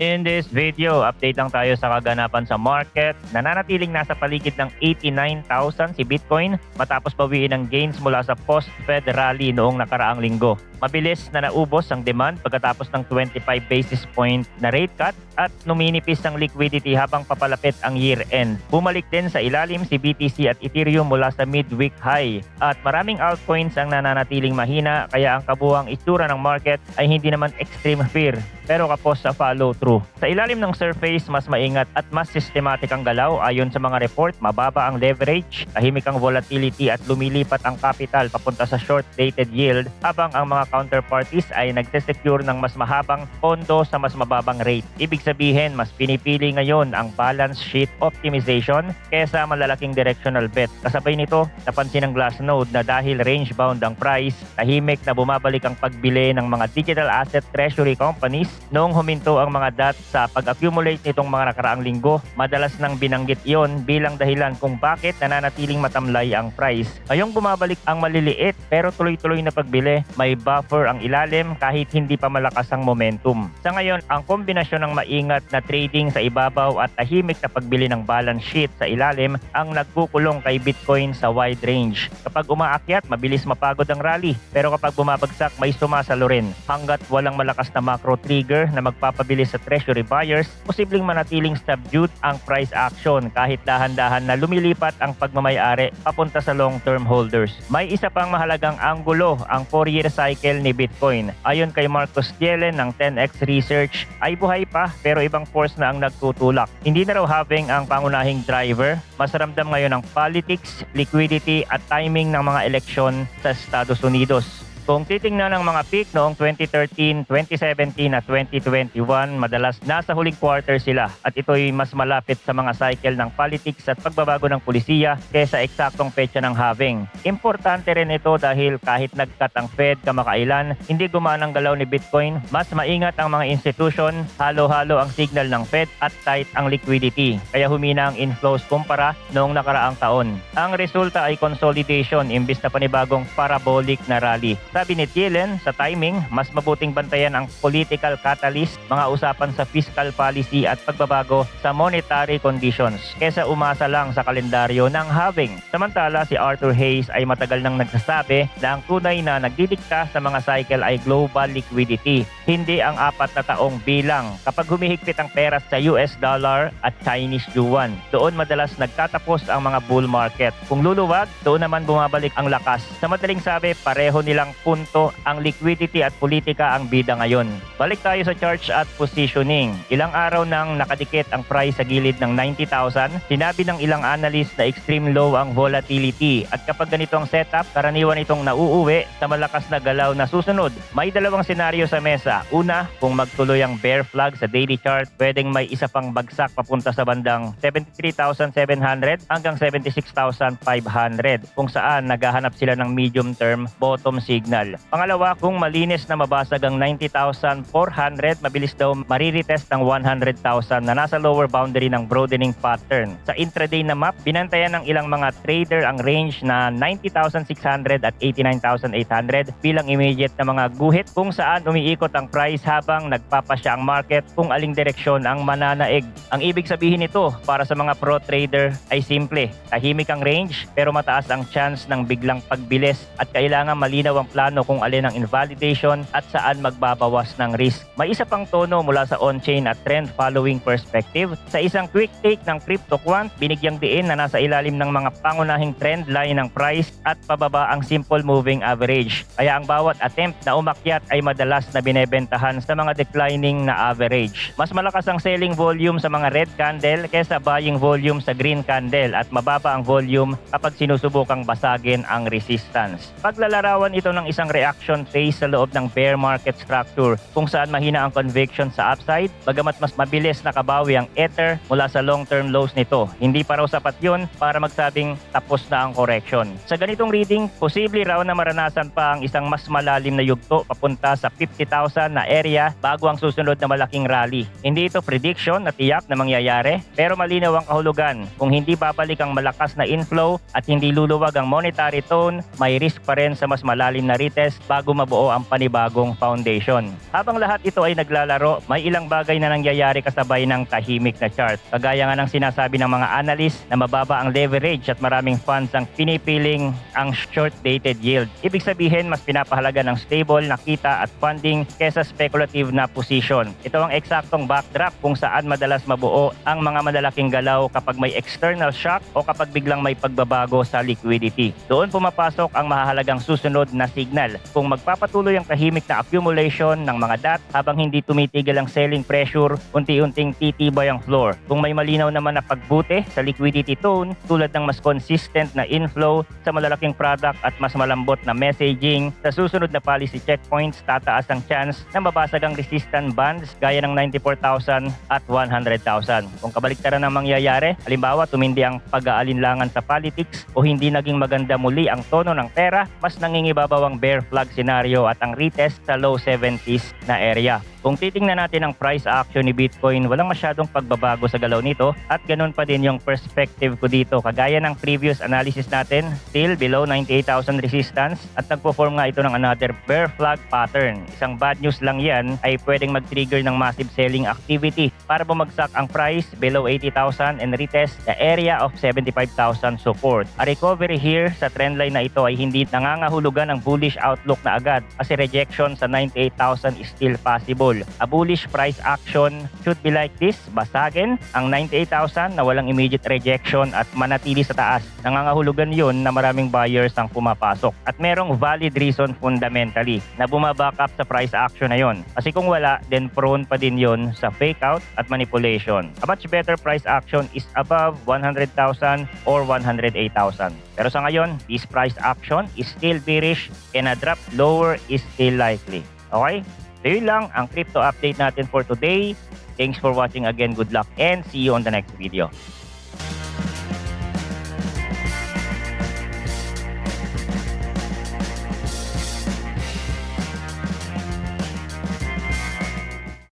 In this video, update lang tayo sa kaganapan sa market. Nananatiling nasa paligid ng 89,000 si Bitcoin matapos bawiin ang gains mula sa post-Fed rally noong nakaraang linggo. Mabilis na naubos ang demand pagkatapos ng 25 basis point na rate cut at numinipis ang liquidity habang papalapit ang year-end. Bumalik din sa ilalim si BTC at Ethereum mula sa mid-week high at maraming altcoins ang nananatiling mahina kaya ang kabuuang itsura ng market ay hindi naman extreme fear pero kapos sa follow-through. Sa ilalim ng surface, mas maingat at mas systematic ang galaw. Ayon sa mga report, mababa ang leverage, tahimik ang volatility at lumilipat ang capital papunta sa short-dated yield habang ang mga counterparties ay nagsesecure ng mas mahabang pondo sa mas mababang rate. Ibig sabihin, mas pinipili ngayon ang balance sheet optimization kesa malalaking directional bet. Kasabay nito, napansin ng Glassnode na dahil range-bound ang price, tahimik na bumabalik ang pagbili ng mga digital asset treasury companies noong huminto ang mga DAT sa pag-accumulate nitong mga nakaraang linggo. Madalas nang binanggit iyon bilang dahilan kung bakit nananatiling matamlay ang price. Ngayong bumabalik ang maliliit pero tuloy-tuloy na pagbili, may buffer ang ilalim kahit hindi pa malakas ang momentum. Sa ngayon, ang kombinasyon ng maingat na trading sa ibabaw at tahimik na pagbili ng balance sheet sa ilalim ang nagkukulong kay Bitcoin sa wide range. Kapag umaakyat, mabilis mapagod ang rally pero kapag bumabagsak, may sumasalo rin. Hanggat walang malakas na macro trigger na magpapabilis sa treasury buyers, posibleng manatiling subdued ang price action kahit dahan-dahan na lumilipat ang pagmamayari papunta sa long-term holders. May isa pang mahalagang anggulo, ang 4-year cycle ni Bitcoin. Ayon kay Marcus Jelen ng 10x Research, ay buhay pa pero ibang force na ang nagtutulak. Hindi na raw halving ang pangunahing driver, mas ramdam ngayon ang politics, liquidity at timing ng mga eleksyon sa Estados Unidos. Kung titingnan ng mga peak noong 2013, 2017 at 2021, madalas nasa huling quarter sila at ito'y mas malapit sa mga cycle ng politics at pagbabago ng pulisiya kaysa eksaktong petsa ng halving. Importante rin ito dahil kahit nag-cut ang Fed kamakailan, hindi gumana ang galaw ni Bitcoin, mas maingat ang mga institution, halo-halo ang signal ng Fed at tight ang liquidity. Kaya humina ang inflows kumpara noong nakaraang taon. Ang resulta ay consolidation imbis na panibagong parabolic na rally. Sabi ni Thielen, sa timing, mas mabuting bantayan ang political catalyst, mga usapan sa fiscal policy at pagbabago sa monetary conditions kesa umasa lang sa kalendaryo ng halving. Samantala, si Arthur Hayes ay matagal nang nagsasabi na ang tunay na nagdidikta sa mga cycle ay global liquidity, hindi ang 4 na taong bilang. Kapag humihigpit ang pera sa US dollar at Chinese yuan, doon madalas nagtatapos ang mga bull market. Kung luluwag, doon naman bumabalik ang lakas. Sa madaling sabi, pareho nilang punto ang liquidity at politika ang bida ngayon. Balik tayo sa charts at positioning. Ilang araw nang nakadikit ang price sa gilid ng 90,000, sinabi ng ilang analyst na extreme low ang volatility at kapag ganito ang setup, karaniwan itong nauuwi sa malakas na galaw na susunod. May dalawang senaryo sa mesa. Una, kung magtuloy ang bear flag sa daily chart, pwedeng may isa pang bagsak papunta sa bandang 73,700 hanggang 76,500 kung saan naghahanap sila ng medium term bottom signal. Pangalawa, kung malinis na mabasag ang 90,400, mabilis daw mariretest ang 100,000 na nasa lower boundary ng broadening pattern. Sa intraday na map, binantayan ng ilang mga trader ang range na 90,600 at 89,800 bilang immediate na mga guhit kung saan umiikot ang price habang nagpapasya ang market kung aling direksyon ang mananaig. Ang ibig sabihin nito para sa mga pro trader ay simple. Tahimik ang range pero mataas ang chance ng biglang pagbilis at kailangan malinaw ang plano kung alin ang invalidation at saan magbabawas ng risk. May isa pang tono mula sa on-chain at trend following perspective. Sa isang quick take ng CryptoQuant, binigyang diin na nasa ilalim ng mga pangunahing trend line ng price at pababa ang simple moving average. Kaya ang bawat attempt na umakyat ay madalas na binebentahan sa mga declining na average. Mas malakas ang selling volume sa mga red candle kaysa buying volume sa green candle at mababa ang volume kapag sinusubukang basagin ang resistance. Paglalarawan ito ng isang reaction phase sa loob ng bear market structure kung saan mahina ang conviction sa upside, bagamat mas mabilis nakabawi ang Ether mula sa long-term lows nito. Hindi pa raw sapat yun para magsabing tapos na ang correction. Sa ganitong reading, posible raw na maranasan pa ang isang mas malalim na yugto papunta sa 50,000 na area bago ang susunod na malaking rally. Hindi ito prediction na tiyak na mangyayari, pero malinaw ang kahulugan. Kung hindi babalik ang malakas na inflow at hindi luluwag ang monetary tone, may risk pa rin sa mas malalim na retest bago mabuo ang panibagong foundation. Habang lahat ito ay naglalaro, may ilang bagay na nangyayari kasabay ng tahimik na chart. Kagaya nga ng sinasabi ng mga analyst na mababa ang leverage at maraming funds ang pinipiling ang short-dated yield. Ibig sabihin, mas pinapahalaga ng stable na kita at funding kesa speculative na position. Ito ang eksaktong backdrop kung saan madalas mabuo ang mga malalaking galaw kapag may external shock o kapag biglang may pagbabago sa liquidity. Doon pumapasok ang mahahalagang susunod na signal. Kung magpapatuloy ang tahimik na accumulation ng mga DAT habang hindi tumitigil ang selling pressure, unti-unting titibay ang floor. Kung may malinaw naman na pagbuti sa liquidity tone tulad ng mas consistent na inflow sa malalaking product at mas malambot na messaging, sa susunod na policy checkpoints tataas ang chance na mabasag ang resistance bands gaya ng 94,000 at 100,000. Kung kabaliktaran ang mangyayari, halimbawa tumindi ang pag-aalinlangan sa politics o hindi naging maganda muli ang tono ng pera, mas nangingibabaw ang bear flag scenario at ang retest sa low 70s na area. Kung titingnan natin ang price action ni Bitcoin, walang masyadong pagbabago sa galaw nito at ganun pa din yung perspective ko dito. Kagaya ng previous analysis natin, still below 98,000 resistance at nagpo-form nga ito ng another bear flag pattern. Isang bad news lang yan ay pwedeng mag-trigger ng massive selling activity para bumagsak ang price below 80,000 and retest the area of 75,000 support. A recovery here sa trendline na ito ay hindi nangangahulugan ng bullish outlook na agad kasi rejection sa 98,000 is still possible. A bullish price action should be like this, basagin ang 98,000 na walang immediate rejection at manatili sa taas. Nangangahulugan yun na maraming buyers ang pumapasok at merong valid reason fundamentally na bumaback up sa price action na yun. Kasi kung wala, then prone pa din yun sa fake out at manipulation. A much better price action is above 100,000 or 108,000. Pero sa ngayon, this price action is still bearish and a drop lower is still likely. Okay? So yun lang ang crypto update natin for today. Thanks for watching again. Good luck and see you on the next video.